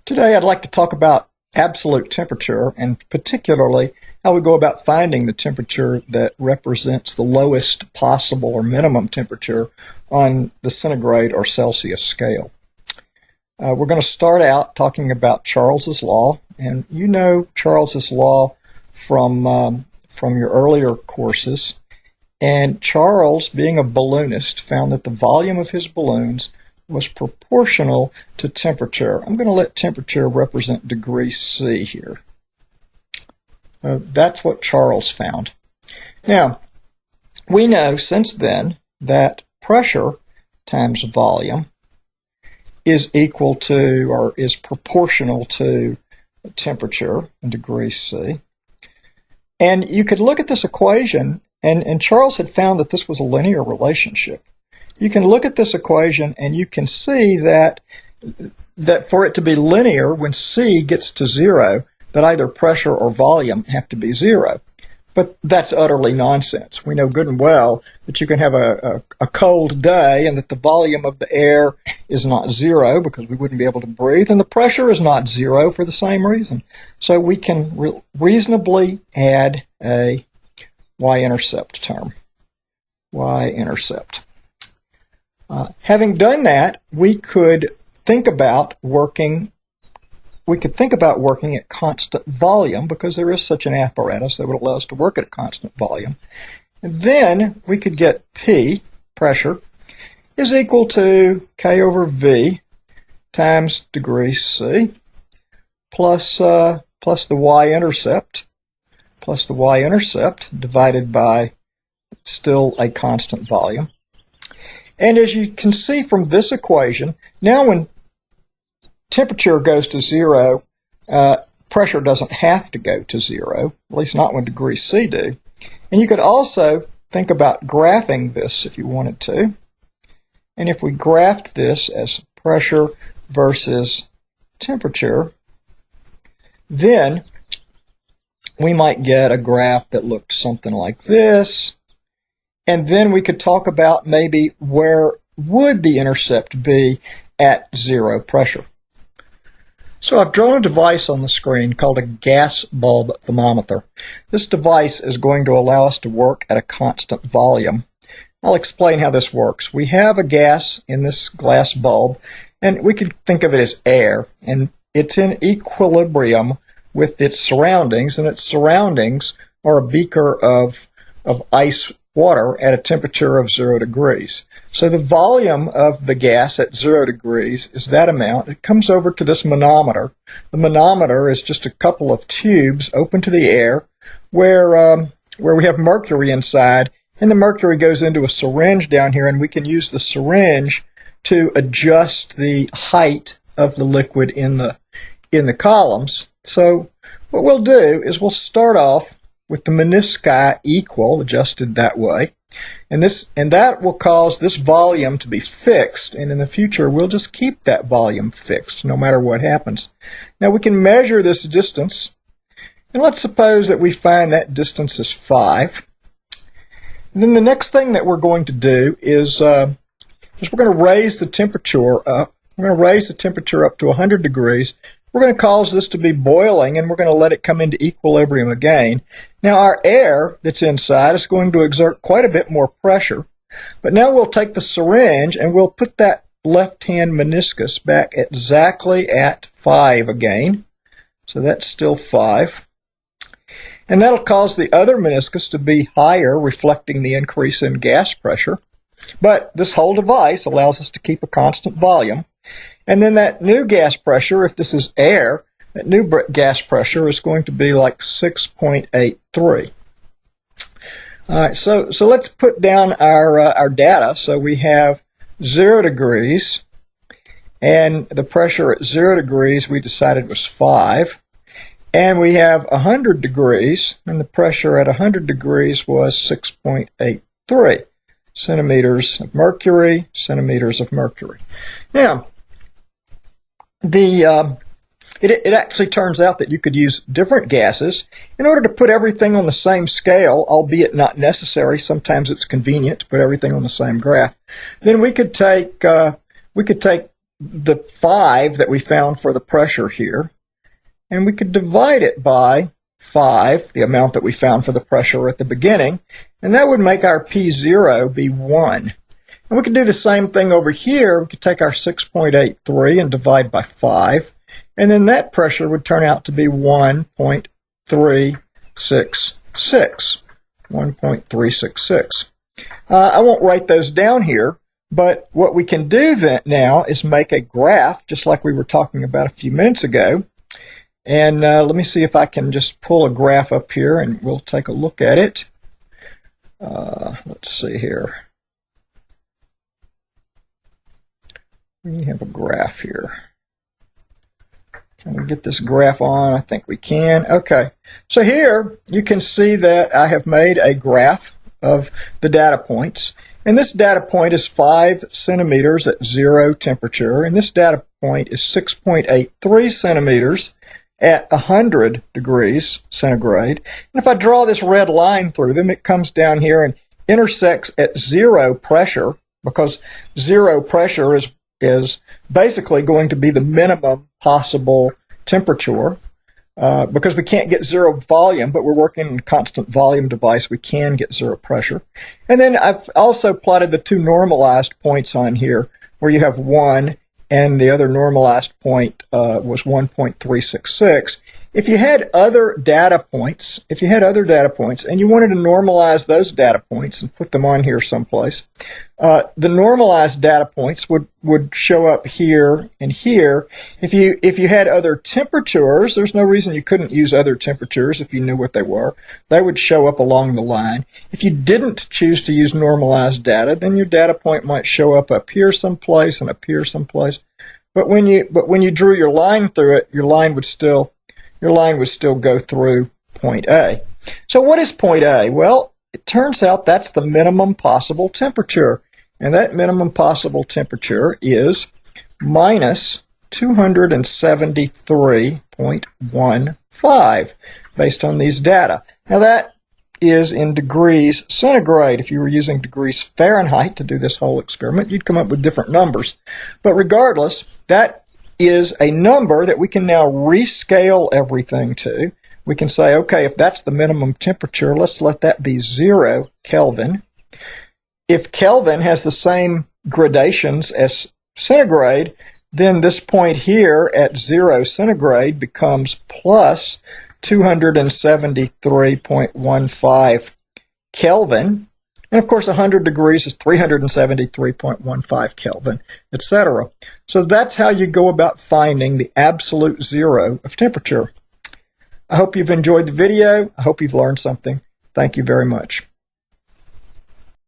Today I'd like to talk about absolute temperature, and particularly how we go about finding the temperature that represents the lowest possible or minimum temperature on the centigrade or Celsius scale. We're going to start out talking about Charles's law, and you know Charles's law from your earlier courses. And Charles, being a balloonist, found that the volume of his balloons was proportional to temperature. I'm going to let temperature represent degree C here. That's what Charles found. Now, we know since then that pressure times volume is equal to, or is proportional to, temperature in degree C. And you could look at this equation, and Charles had found that this was a linear relationship. You can look at this equation and you can see that for it to be linear, when C gets to 0, that either pressure or volume have to be 0. But that's utterly nonsense. We know good and well that you can have a cold day and that the volume of the air is not 0 because we wouldn't be able to breathe, and the pressure is not 0 for the same reason. So we can reasonably add a y-intercept term. Y-intercept. Having done that, we could think about working at constant volume, because there is such an apparatus that would allow us to work at a constant volume. And then we could get P, pressure, is equal to K over V times degree C plus the y-intercept divided by still a constant volume. And as you can see from this equation, now when temperature goes to 0, pressure doesn't have to go to 0, at least not when degree C do. And you could also think about graphing this if you wanted to. And if we graphed this as pressure versus temperature, then we might get a graph that looked something like this. And then we could talk about maybe where would the intercept be at 0 pressure. So I've drawn a device on the screen called a gas bulb thermometer. This device is going to allow us to work at a constant volume. I'll explain how this works. We have a gas in this glass bulb, and we could think of it as air, and it's in equilibrium with its surroundings, and its surroundings are a beaker of ice water at a temperature of 0 degrees. So the volume of the gas at 0 degrees is that amount. It comes over to this manometer. The manometer is just a couple of tubes open to the air where we have mercury inside, and the mercury goes into a syringe down here, and we can use the syringe to adjust the height of the liquid in the columns. So what we'll do is we'll start off with the menisci equal, adjusted that way. And that will cause this volume to be fixed, and in the future we'll just keep that volume fixed no matter what happens. Now we can measure this distance, and let's suppose that we find that distance is 5. And then the next thing that we're going to do is we're going to raise the temperature up. We're going to raise the temperature up to 100 degrees. We're going to cause this to be boiling, and we're going to let it come into equilibrium again. Now our air that's inside is going to exert quite a bit more pressure, but now we'll take the syringe and we'll put that left-hand meniscus back exactly at 5 again. So that's still 5. And that'll cause the other meniscus to be higher, reflecting the increase in gas pressure. But this whole device allows us to keep a constant volume. And then that new gas pressure, if this is air, that new gas pressure is going to be like 6.83. All right, so let's put down our data. So we have 0 degrees, and the pressure at 0 degrees we decided was 5. And we have 100 degrees, and the pressure at 100 degrees was 6.83 centimeters of mercury, centimeters of mercury. Now, it actually turns out that you could use different gases in order to put everything on the same scale, albeit not necessary. Sometimes it's convenient to put everything on the same graph. Then we could take the 5 that we found for the pressure here, and we could divide it by 5, the amount that we found for the pressure at the beginning, and that would make our P0 be 1. And we could do the same thing over here. We could take our 6.83 and divide by 5, and then that pressure would turn out to be 1.366. 1.366. I won't write those down here, but what we can do then now is make a graph, just like we were talking about a few minutes ago. And let me see if I can just pull a graph up here, and we'll take a look at it. Let's see here. We have a graph here. Can we get this graph on? I think we can. Okay. So here you can see that I have made a graph of the data points. And this data point is 5 centimeters at 0 temperature. And this data point is 6.83 centimeters at 100 degrees centigrade. And if I draw this red line through them, it comes down here and intersects at 0 pressure, because 0 pressure is basically going to be the minimum possible temperature. Because we can't get 0 volume, but we're working in a constant volume device, we can get 0 pressure. And then I've also plotted the 2 normalized points on here, where you have 1 and the other normalized point was 1.366. If you had other data points, and you wanted to normalize those data points and put them on here someplace, the normalized data points would show up here and here. If you had other temperatures, there's no reason you couldn't use other temperatures if you knew what they were. They would show up along the line. If you didn't choose to use normalized data, then your data point might show up here someplace and up here someplace. But when you drew your line through it, your line would still go through point A. So what is point A? Well, it turns out that's the minimum possible temperature. And that minimum possible temperature is minus 273.15 based on these data. Now that is in degrees centigrade. If you were using degrees Fahrenheit to do this whole experiment, you'd come up with different numbers. But regardless, that is a number that we can now rescale everything to. We can say, okay, if that's the minimum temperature, let's let that be 0 Kelvin. If Kelvin has the same gradations as centigrade, then this point here at 0 centigrade becomes plus 273.15 Kelvin. And of course, 100 degrees is 373.15 Kelvin, etc. So that's how you go about finding the absolute zero of temperature. I hope you've enjoyed the video. I hope you've learned something. Thank you very much.